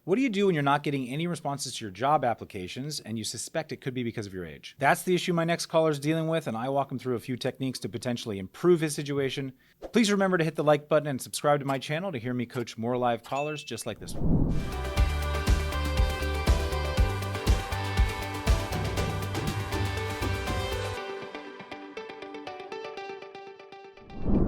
What do you do when you're not getting any responses to your job applications and you suspect it could be because of your age? That's the issue my next caller is dealing with, and I walk him through a few techniques to potentially improve his situation. Please remember to hit the like button and subscribe to my channel to hear me coach more live callers just like this one.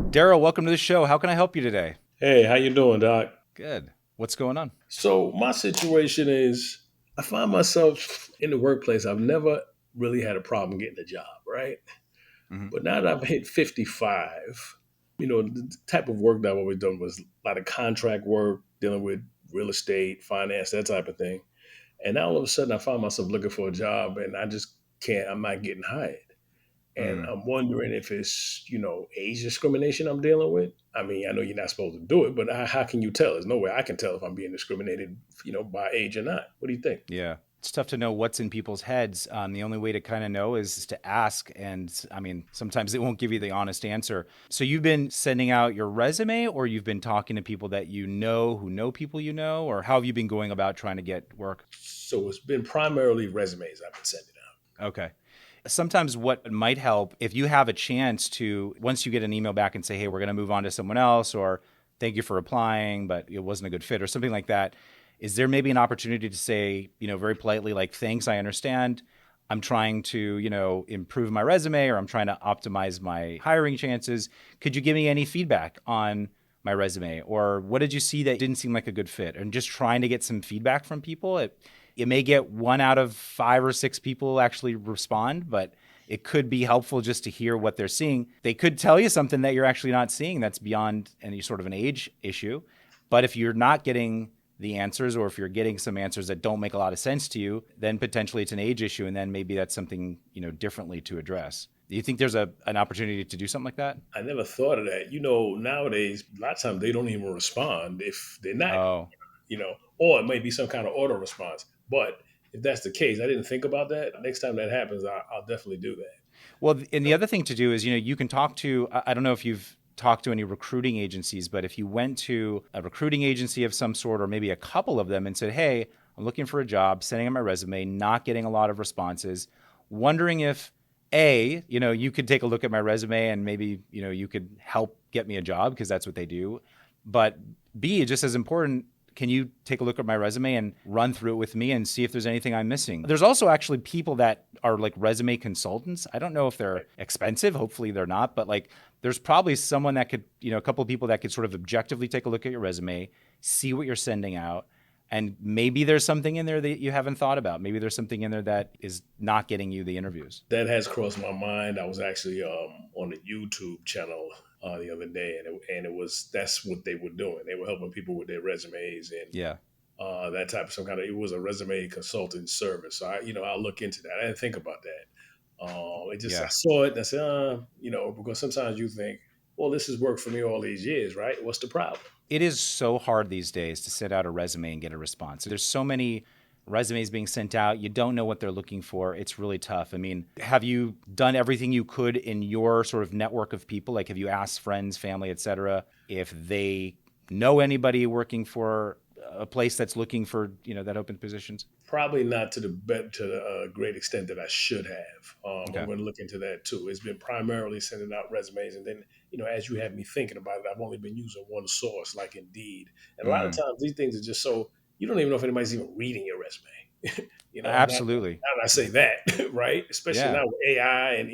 Daryl, welcome to the show. How can I help you today? Hey, how you doing, Doc? Good. What's going on? So my situation is I find myself in the workplace. I've never really had a problem getting a job, right? Mm-hmm. But now that I've hit 55, the type of work that I've always done was a lot of contract work, dealing with real estate, finance, that type of thing. And now all of a sudden I find myself looking for a job and I'm not getting hired. And Mm. I'm wondering if it's, age discrimination I'm dealing with. I mean, I know you're not supposed to do it, but how can you tell? There's no way I can tell if I'm being discriminated, by age or not. What do you think? Yeah. It's tough to know what's in people's heads. The only way to kind of know is to ask. And I mean, sometimes they won't give you the honest answer. So you've been sending out your resume, or you've been talking to people that you know who know people you know, or how have you been going about trying to get work? So it's been primarily resumes I've been sending out. Okay. Sometimes what might help if you have a chance to, once you get an email back and say, hey, we're going to move on to someone else, or thank you for applying, but it wasn't a good fit, or something like that. Is there maybe an opportunity to say, very politely, like, thanks, I understand. I'm trying to, improve my resume, or I'm trying to optimize my hiring chances. Could you give me any feedback on my resume? Or what did you see that didn't seem like a good fit? And just trying to get some feedback from people. It may get 1 out of 5 or 6 people actually respond, but it could be helpful just to hear what they're seeing. They could tell you something that you're actually not seeing that's beyond any sort of an age issue. But if you're not getting the answers, or if you're getting some answers that don't make a lot of sense to you, then potentially it's an age issue, and then maybe that's something, differently to address. Do you think there's an opportunity to do something like that? I never thought of that. Nowadays, a lot of times they don't even respond if they're not, Oh, or it might be some kind of auto response. But if that's the case, I didn't think about that. Next time that happens, I'll definitely do that. well, and the other thing to do is, you can talk to, I don't know if you've talked to any recruiting agencies, but if you went to a recruiting agency of some sort, or maybe a couple of them, and said, hey, I'm looking for a job, sending in my resume, not getting a lot of responses, wondering if you could take a look at my resume and maybe, you could help get me a job, because that's what they do. But B, just as important, can you take a look at my resume and run through it with me and see if there's anything I'm missing? There's also actually people that are like resume consultants. I don't know if they're expensive. Hopefully they're not. But like, there's probably someone that could, a couple of people that could sort of objectively take a look at your resume, see what you're sending out. And maybe there's something in there that you haven't thought about. Maybe there's something in there that is not getting you the interviews. That has crossed my mind. I was actually on the YouTube channel the other day, and that's what they were doing. They were helping people with their resumes and Yeah. that type of it was a resume consulting service. So I'll look into that. I didn't think about that. I Yeah. saw it and I said, because sometimes you think, well, this has worked for me all these years, right? What's the problem? It is so hard these days to send out a resume and get a response. There's so many resumes being sent out. You don't know what they're looking for. It's really tough. I mean, have you done everything you could in your sort of network of people? Like, have you asked friends, family, et cetera, if they know anybody working for a place that's looking for, that open positions? Probably not to the great extent that I should have. I'm Okay. going to look into that too. It's been primarily sending out resumes, and then as you have me thinking about it, I've only been using one source, like Indeed, and a lot of Mm, times these things are just so you don't even know if anybody's even reading your resume. Now absolutely. that I say that, right? Especially Yeah. now with AI, and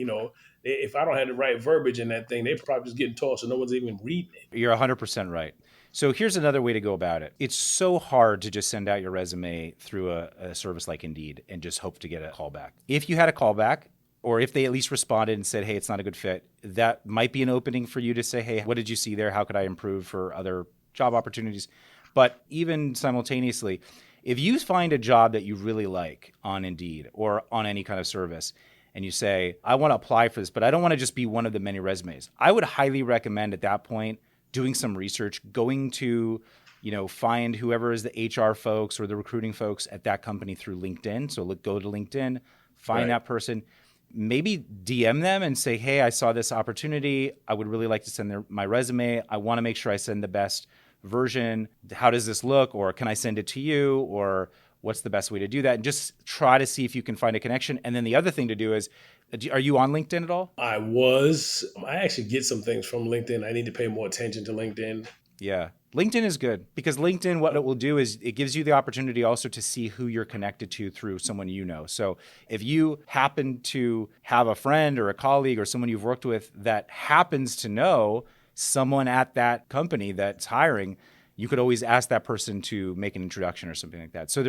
if I don't have the right verbiage in that thing, they're probably just getting tossed, and no one's even reading it. You're 100% right. So here's another way to go about it. It's so hard to just send out your resume through a service like Indeed and just hope to get a callback. If you had a callback, or if they at least responded and said, hey, it's not a good fit, that might be an opening for you to say, hey, what did you see there? How could I improve for other job opportunities? But even simultaneously, if you find a job that you really like on Indeed or on any kind of service, and you say, I want to apply for this, but I don't want to just be one of the many resumes, I would highly recommend at that point doing some research, going to, find whoever is the HR folks or the recruiting folks at that company through LinkedIn. So go to LinkedIn, find Right. that person, maybe DM them and say, hey, I saw this opportunity. I would really like to send my resume. I want to make sure I send the best version? How does this look? Or can I send it to you? Or what's the best way to do that? And just try to see if you can find a connection. And then the other thing to do is, are you on LinkedIn at all? I actually get some things from LinkedIn. I need to pay more attention to LinkedIn. Yeah. LinkedIn is good because LinkedIn, what it will do is it gives you the opportunity also to see who you're connected to through someone you know. So if you happen to have a friend or a colleague or someone you've worked with that happens to know someone at that company that's hiring, you could always ask that person to make an introduction or something like that. So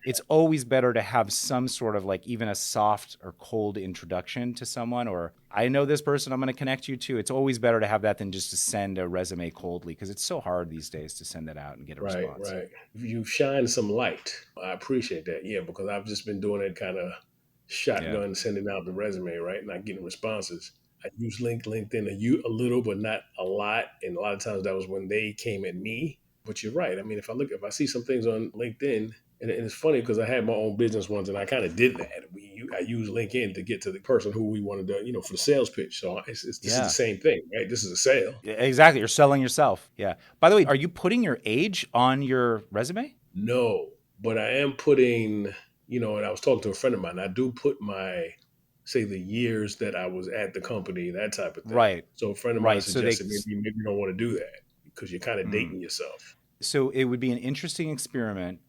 it's always better to have some sort of like even a soft or cold introduction to someone, or I know this person I'm going to connect you to. It's always better to have that than just to send a resume coldly because it's so hard these days to send that out and get a Right, response. right. You shine some light. I appreciate that. Yeah, because I've just been doing it kind of Yeah. shotgun, sending out the resume, right? Not getting responses. I use LinkedIn a little, but not a lot. And a lot of times that was when they came at me. But you're right. I mean, if I see some things on LinkedIn, and it's funny because I had my own business once, and I kind of did that. I use LinkedIn to get to the person who we wanted to, for the sales pitch. So this is the Yeah. same thing, right? This is a sale. Yeah, exactly. You're selling yourself. Yeah. By the way, are you putting your age on your resume? No, but I am putting, and I was talking to a friend of mine. I do put say the years that I was at the company, that type of thing. Right. So a friend of mine Right. So suggested maybe you don't want to do that because you're kind of mm. dating yourself. So it would be an interesting experiment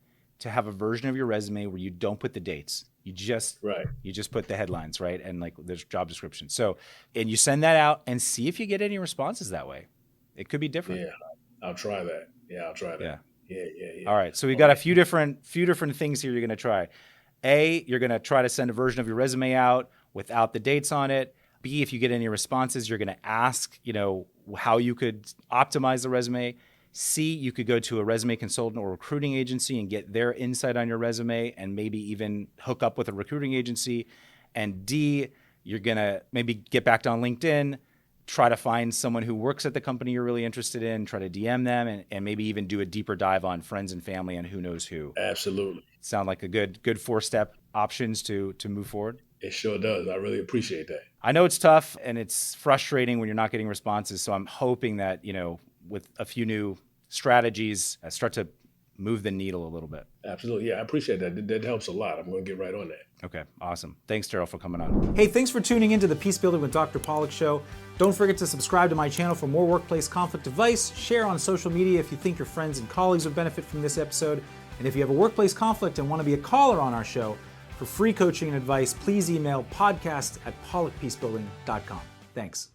to have a version of your resume where you don't put the dates. Right. You just put the headlines, right? And like there's job description. So and you send that out and see if you get any responses that way. It could be different. Yeah, I'll try that. Yeah, I'll try Yeah. that. Yeah. All right. So we've All got a right. few different things here you're going to try. A, you're going to try to send a version of your resume out without the dates on it. B, if you get any responses, you're going to ask, how you could optimize the resume. C, you could go to a resume consultant or recruiting agency and get their insight on your resume and maybe even hook up with a recruiting agency. And D, you're going to maybe get back on LinkedIn, try to find someone who works at the company you're really interested in, try to DM them, and maybe even do a deeper dive on friends and family and who knows who. Absolutely. Sound like a good 4-step options to move forward? It sure does. I really appreciate that. I know it's tough and it's frustrating when you're not getting responses. So I'm hoping that, with a few new strategies, start to move the needle a little bit. Absolutely. Yeah, I appreciate that. That helps a lot. I'm going to get right on that. Okay, awesome. Thanks, Daryl, for coming on. Hey, thanks for tuning into the Peace Building with Dr. Pollack show. Don't forget to subscribe to my channel for more workplace conflict advice. Share on social media if you think your friends and colleagues would benefit from this episode. And if you have a workplace conflict and want to be a caller on our show, for free coaching and advice, please email podcast@pollackpeacebuilding.com. Thanks.